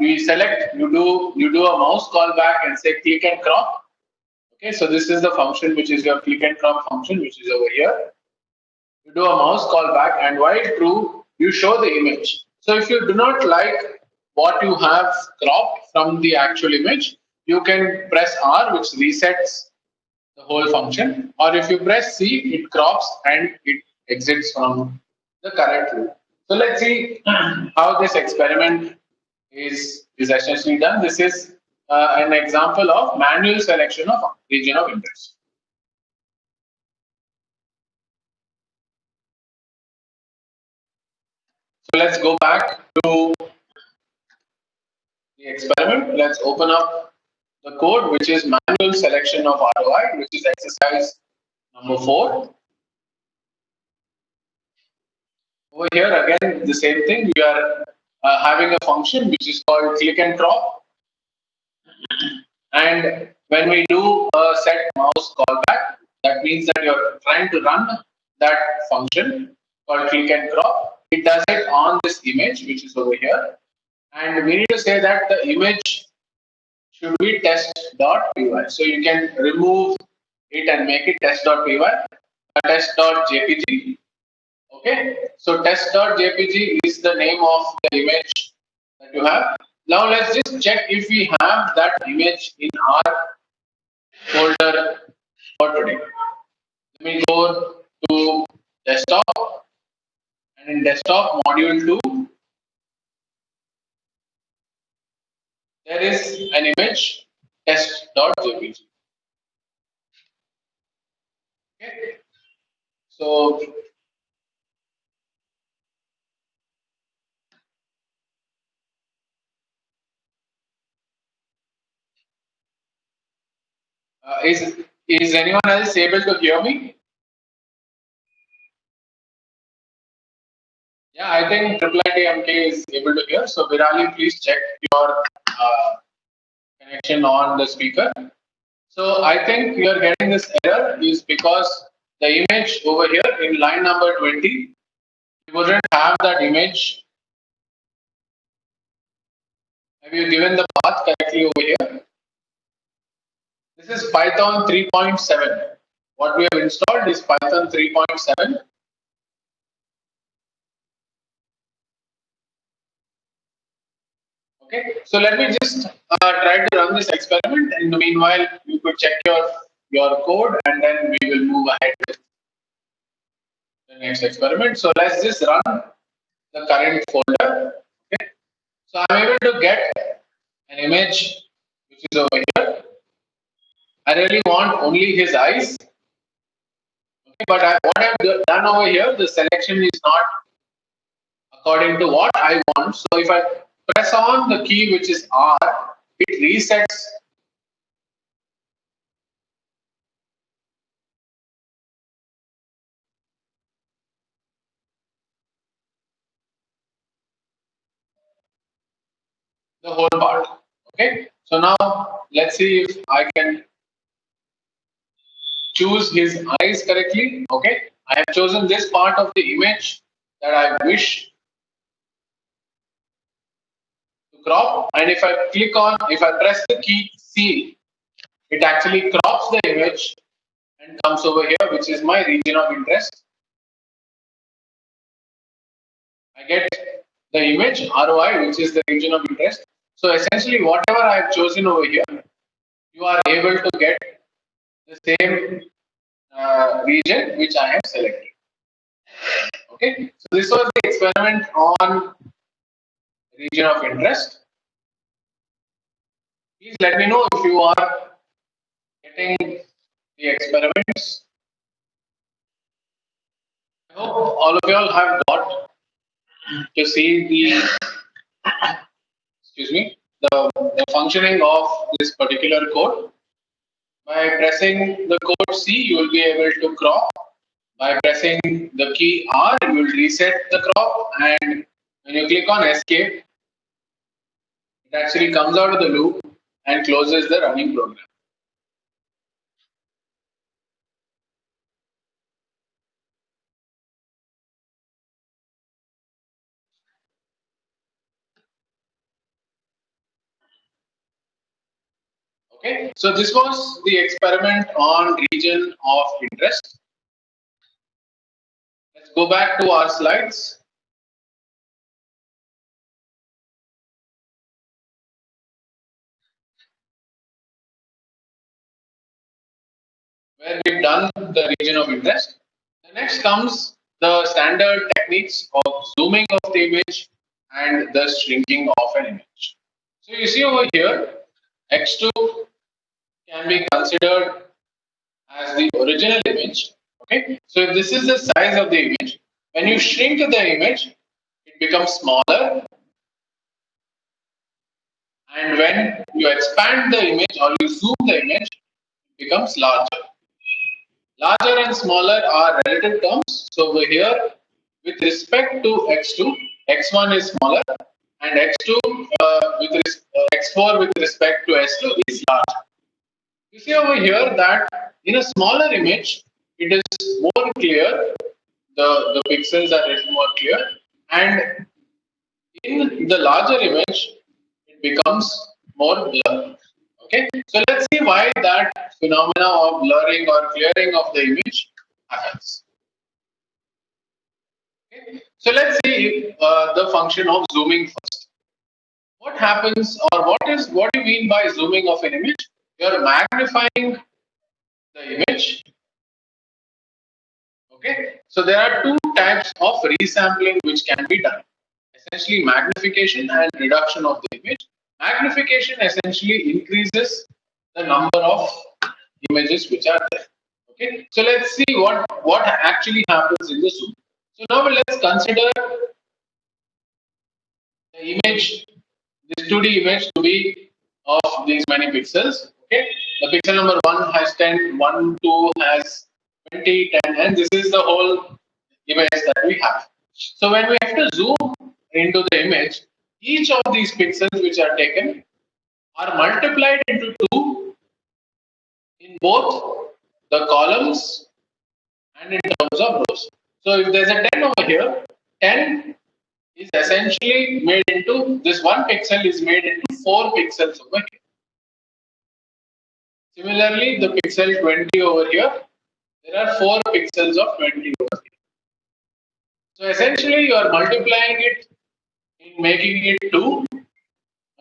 we select, you do a mouse call back and say click and crop. Okay. So this is the function which is your click and crop function, which is over here. You do a mouse call back, and while true, you show the image. So if you do not like what you have cropped from the actual image, you can press R, which resets the whole function, or if you press C, it crops and it exits from the current loop. So let's see how this experiment is essentially done. This is an example of manual selection of region of interest. So let's go back to the experiment. Let's open up the code, which is manual selection of ROI, which is exercise number 4. Over here, again, the same thing. We are having a function which is called click and crop. And when we do a set mouse callback, that means that you're trying to run that function called click and crop. It does it on this image, which is over here. And we need to say that the image should be test.py. So you can remove it and make it test.py, test.jpg. Okay, so test.jpg is the name of the image that you have. Now let's just check if we have that image in our folder for today. Let me go to desktop, and in desktop module 2, there is an image test.jpg. Okay, so is anyone else able to hear me? Yeah, I think IIITMK is able to hear. So Virali, please check your connection on the speaker. So I think you are getting this error is because the image over here in line number 20, you wouldn't have that image. Have you given the path correctly over here? This is Python 3.7. What we have installed is Python 3.7. Okay, so let me just try to run this experiment. In the meanwhile, you could check your code, and then we will move ahead with the next experiment. So let's just run the current folder. Okay, so I'm able to get an image which is over here. I really want only his eyes. Okay, but what I've done over here, the selection is not according to what I want. So if I press on the key which is R, it resets the whole part. Okay, so now let's see if I can choose his eyes correctly. Okay, I have chosen this part of the image that I wish to crop, and if I press the key C, it actually crops the image and comes over here, which is my region of interest. I get the image ROI, which is the region of interest. So essentially, whatever I have chosen over here, you are able to get the same region which I have selected. Okay, so this was the experiment on region of interest. Please let me know if you are getting the experiments. I hope all of you all have got to see the functioning of this particular code. By pressing the code C, you will be able to crop By pressing the key R, you will reset the crop, and when you click on escape, it actually comes out of the loop and closes the running program. Okay, so this was the experiment on region of interest. Let's go back to our slides. Where we've done the region of interest. The next comes the standard techniques of zooming of the image and the shrinking of an image. So you see over here, X2 can be considered as the original image. Okay, so if this is the size of the image, when you shrink the image, it becomes smaller, and when you expand the image or you zoom the image, it becomes larger. Larger and smaller are relative terms. So over here, with respect to x2, x1 is smaller, and x2 x4 with respect to s2 is larger. You see over here that in a smaller image, it is more clear. The pixels are a little more clear, and in the larger image, it becomes more blurred. Okay, so let's see why that phenomena of blurring or clearing of the image happens. Okay. So let's see the function of zooming first. What happens, or what do you mean by zooming of an image? You're magnifying the image. Okay, so there are two types of resampling which can be done. Essentially, magnification and reduction of the image. Magnification essentially increases the number of images which are there. Okay, so let's see what actually happens in the zoom. So now let's consider the image, this 2D image to be of these many pixels. Okay, the pixel number 1 has 10, 1, 2 has 20, 10, and this is the whole image that we have. So when we have to zoom into the image, each of these pixels which are taken are multiplied into 2 in both the columns and in terms of rows. So if there's a 10 over here, 10 is essentially made into, this 1 pixel is made into 4 pixels over here. Similarly, the pixel 20 over here, there are 4 pixels of 20 over here. So essentially you are multiplying it in making it 2,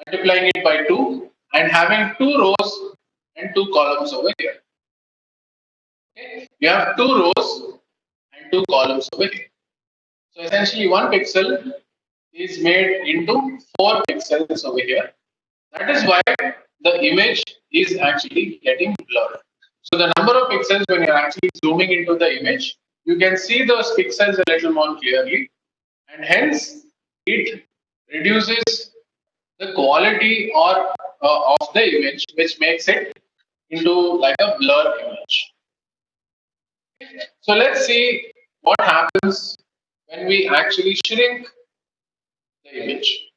multiplying it by 2 and having 2 rows and 2 columns over here. Okay. You have 2 rows and 2 columns over here. So essentially 1 pixel is made into 4 pixels over here. That is why the image is actually getting blurred. So the number of pixels when you're actually zooming into the image, you can see those pixels a little more clearly, and hence it reduces the quality or of the image, which makes it into like a blur image. So let's see what happens when we actually shrink the image,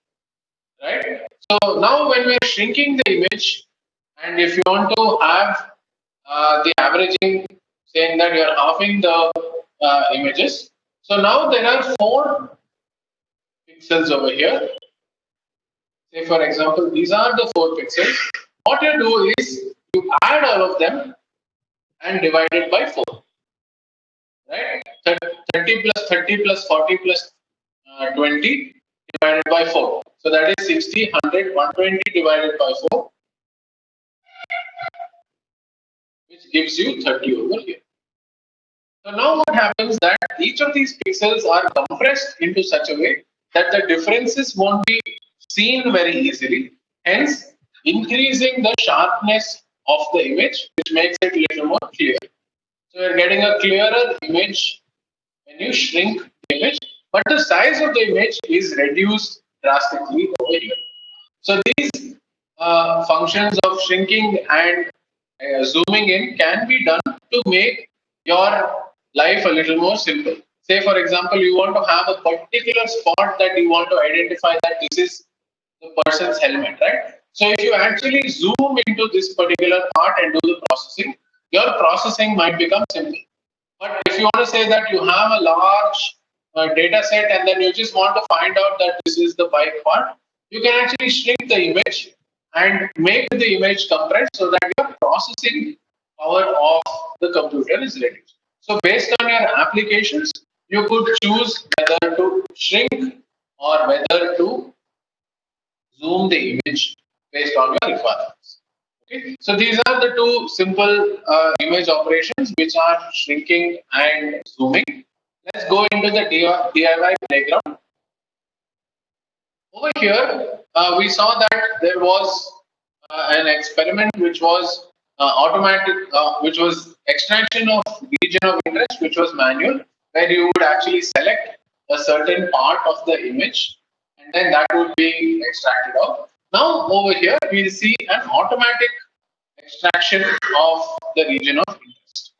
right? So now when we're shrinking the image, and if you want to have the averaging, saying that you're halving the images. So now there are 4 pixels over here. Say for example, these are the 4 pixels. What you do is you add all of them and divide it by 4. Right? 30 plus 30 plus 40 plus 20 divided by 4. So that is 60, 100, 120 divided by 4, which gives you 30 over here. So now what happens that each of these pixels are compressed into such a way that the differences won't be seen very easily, hence increasing the sharpness of the image, which makes it a little more clear. So you're getting a clearer image when you shrink the image, but the size of the image is reduced drastically over here. So these functions of shrinking and zooming in can be done to make your life a little more simple. Say, for example, you want to have a particular spot that you want to identify that this is the person's helmet, right? So if you actually zoom into this particular part and do the processing, your processing might become simple. But if you want to say that you have a large data set and then you just want to find out that this is the bike part, you can actually shrink the image and make the image compressed so that your processing power of the computer is reduced. So based on your applications, you could choose whether to shrink or whether to zoom the image based on your requirements. Okay, so these are the two simple image operations which are shrinking and zooming. Let's go into the DIY playground. Over here, we saw that there was an experiment which was which was extraction of region of interest, which was manual, where you would actually select a certain part of the image, and then that would be extracted out. Now, over here, we'll see an automatic extraction of the region of interest,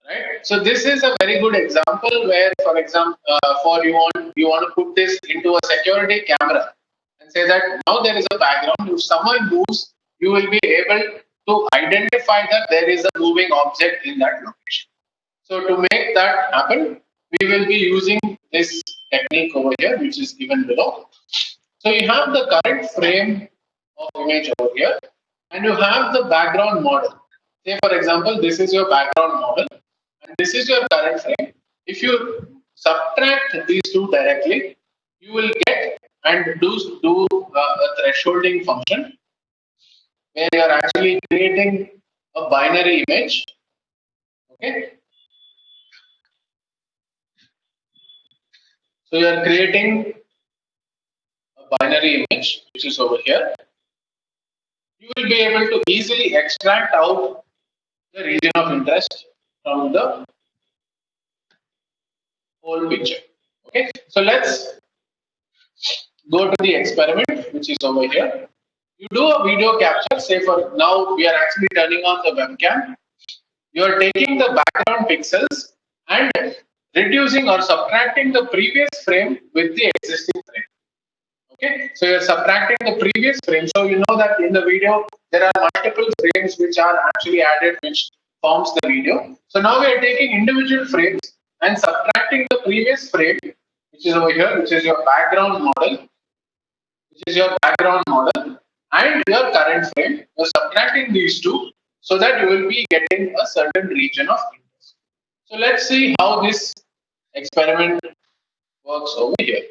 right? So this is a very good example where, for example, for you want to put this into a security camera and say that now there is a background. If someone moves, you will be able to identify that there is a moving object in that location. So to make that happen, we will be using this technique over here, which is given below. So you have the current frame of image over here, and you have the background model. Say, for example, this is your background model, and this is your current frame. If you subtract these two directly, you will get and do a thresholding function where you are actually creating a binary image. Okay, so you are creating a binary image, which is over here. You will be able to easily extract out the region of interest from the whole picture. Okay, so let's go to the experiment, which is over here. You do a video capture. Say, for now, we are actually turning on the webcam. You are taking the background pixels and reducing or subtracting the previous frame with the existing frame. Okay, so you're subtracting the previous frame. So you know that in the video there are multiple frames which are actually added, which forms the video. So now we are taking individual frames and subtracting the previous frame, which is over here, which is your background model, and your current frame. You're subtracting these two so that you will be getting a certain region of interest. So let's see how this experiment works over here.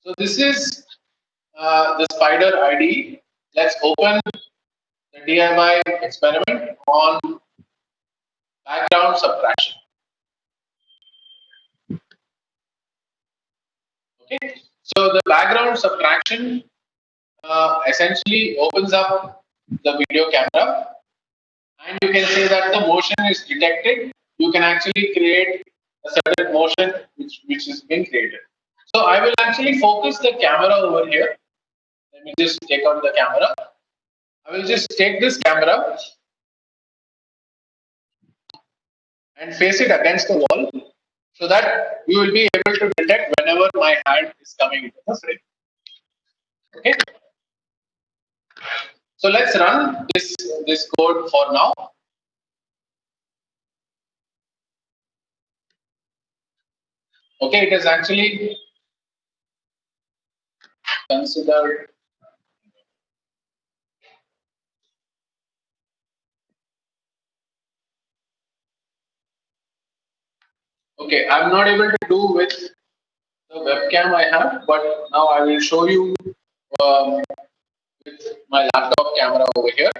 So this is the Spider IDE. Let's open the DIY experiment on background subtraction. Okay, so the background subtraction essentially opens up the video camera, and you can say that the motion is detected. You can actually create a certain motion which is being created. So I will actually focus the camera over here. Let me just take out the camera. I will just take this camera and face it against the wall so that we will be able to detect whenever my hand is coming into the frame. Okay. So let's run this code for now. Okay, it is actually considered. Okay, I'm not able to do with the webcam I have, but now I will show you um, with my laptop camera over here.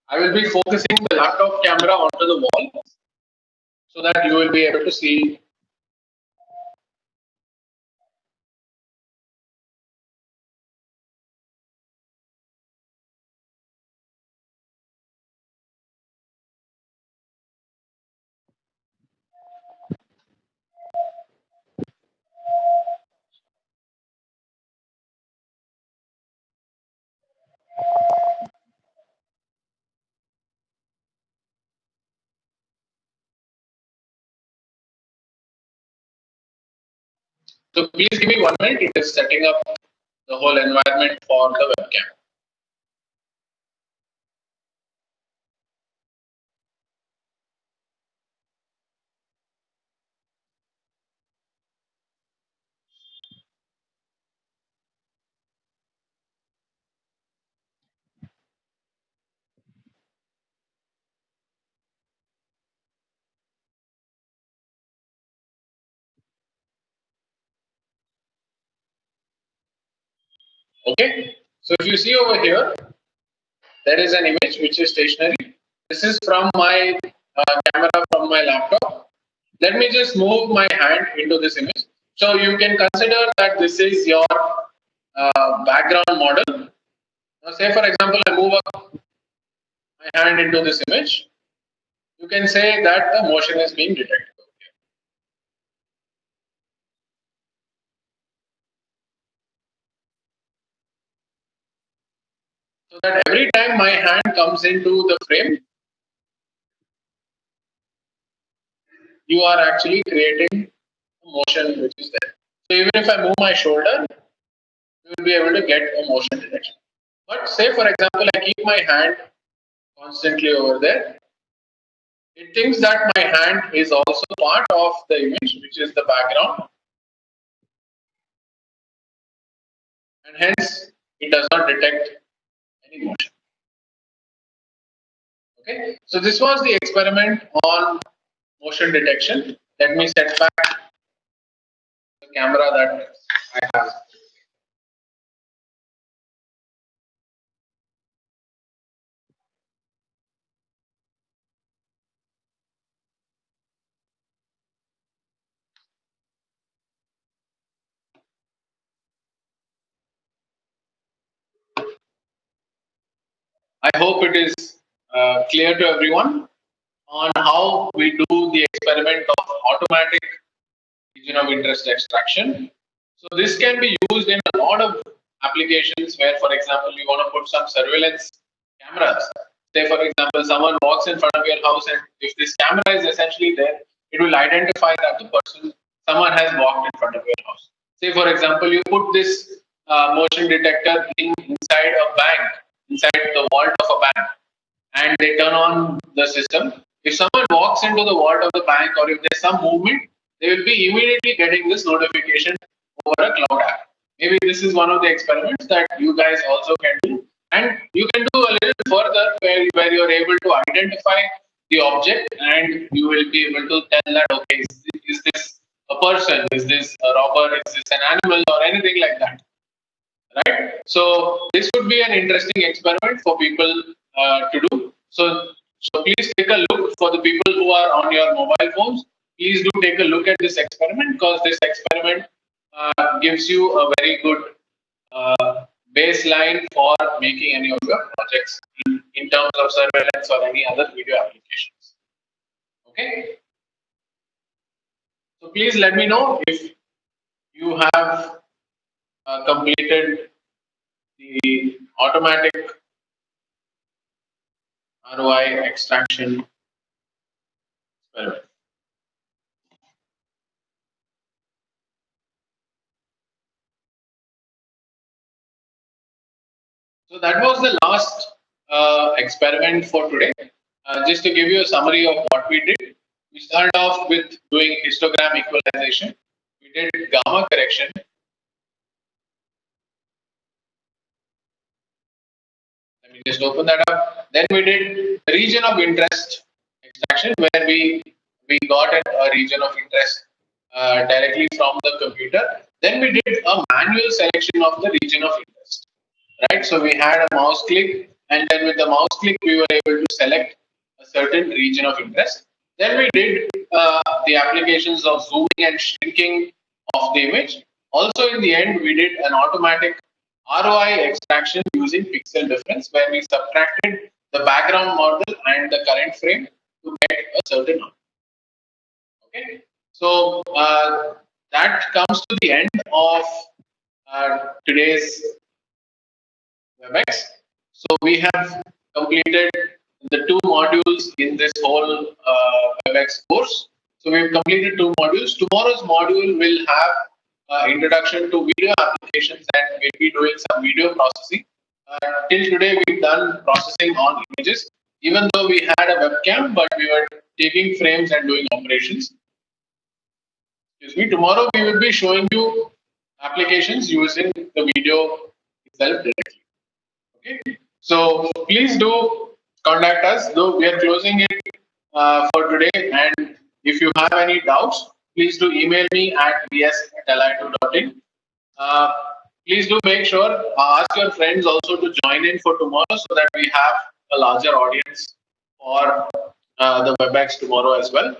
I will be focusing the laptop camera onto the wall so that you will be able to see So please give me 1 minute. It is setting up the whole environment for the webcam. Okay. So if you see over here, there is an image which is stationary. This is from my camera from my laptop. Let me just move my hand into this image. So you can consider that this is your background model. Now say for example, I move up my hand into this image. You can say that the motion is being detected. So that every time my hand comes into the frame, you are actually creating a motion which is there. So even if I move my shoulder, you will be able to get a motion detection. But say for example, I keep my hand constantly over there. It thinks that my hand is also part of the image, which is the background, and hence it does not detect any motion. Okay, so this was the experiment on motion detection. Let me set back the camera that I have. I hope it is clear to everyone on how we do the experiment of automatic region of interest extraction. So this can be used in a lot of applications where, for example, you want to put some surveillance cameras. Say, for example, someone walks in front of your house, and if this camera is essentially there, it will identify that the person, someone has walked in front of your house. Say, for example, you put this motion detector inside a bank, inside the vault of a bank, and they turn on the system. If someone walks into the vault of the bank or if there's some movement, they will be immediately getting this notification over a cloud app. Maybe this is one of the experiments that you guys also can do. And you can do a little further where you're able to identify the object and you will be able to tell that, okay, is this a person? Is this a robber? Is this an animal or anything like that? Right? So this would be an interesting experiment for people to do. So please take a look for the people who are on your mobile phones. Please do take a look at this experiment because this experiment gives you a very good baseline for making any of your projects in terms of surveillance or any other video applications. Okay. So please let me know if you have completed the automatic ROI extraction experiment. So that was the last experiment for today. Just to give you a summary of what we did, we started off with doing histogram equalization. We did gamma correction. Let me just open that up. Then we did region of interest extraction, where we got a region of interest directly from the computer. Then we did a manual selection of the region of interest. Right, so we had a mouse click, and then with the mouse click, we were able to select a certain region of interest. Then we did the applications of zooming and shrinking of the image. Also, in the end, we did an automatic ROI extraction using pixel difference, where we subtracted the background model and the current frame to get a certain number. Okay, so that comes to the end of today's WebEx. So we have completed the 2 modules in this whole WebEx course. So we've completed 2 modules. Tomorrow's module will have introduction to video applications, and we'll be doing some video processing. Till today, we've done processing on images, even though we had a webcam, but we were taking frames and doing operations. Excuse me. Tomorrow, we will be showing you applications using the video itself directly. Okay. So please do contact us, though we are closing it for today. And if you have any doubts, please do email me at vs@li2.in. Uh, Please do make sure, ask your friends also to join in for tomorrow so that we have a larger audience for the WebEx tomorrow as well.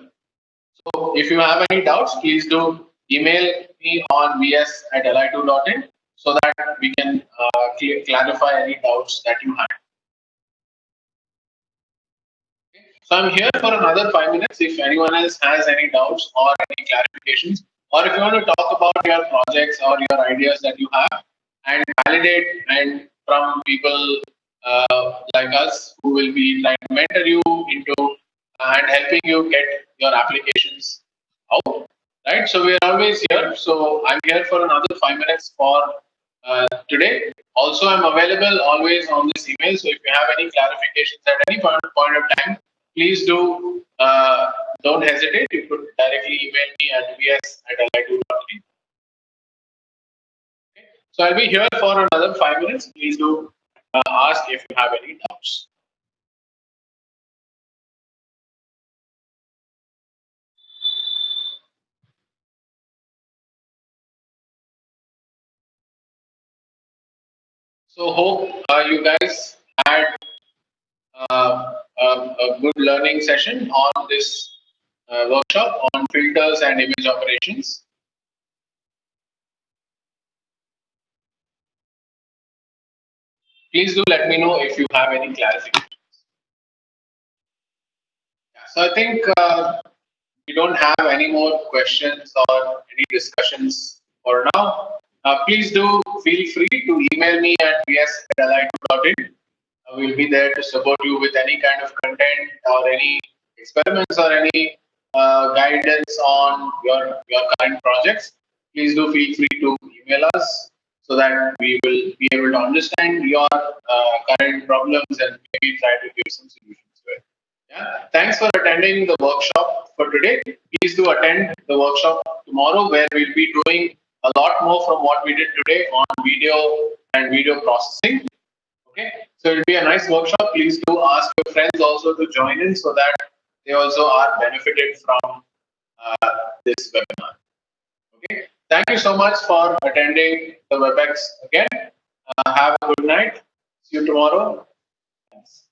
So if you have any doubts, please do email me on vs@li2.in so that we can clarify any doubts that you have. So I'm here for another 5 minutes. If anyone else has any doubts or any clarifications, or if you want to talk about your projects or your ideas that you have and validate and from people like us who will be trying to mentor you into and helping you get your applications out, right? So we are always here. So I'm here for another 5 minutes for today. Also, I'm available always on this email. So if you have any clarifications at any point of time, please do don't hesitate. You could directly email me at vs@li2.in. Okay. So I'll be here for another 5 minutes. Please do ask if you have any doubts. So hope you guys had a good learning session on this workshop on filters and image operations. Please do let me know if you have any clarifications. Yeah, so I think we don't have any more questions or any discussions for now. Please do feel free to email me at vs@li2.in. We'll be there to support you with any kind of content or any experiments or any guidance on your current projects. Please do feel free to email us so that we will be able to understand your current problems and maybe try to give some solutions to it. Yeah. Thanks for attending the workshop for today. Please do attend the workshop tomorrow where we'll be doing a lot more from what we did today on video and video processing. Okay, so it'll be a nice workshop. Please do ask your friends also to join in so that they also are benefited from this webinar. Okay, thank you so much for attending the WebEx again. Have a good night. See you tomorrow. Thanks.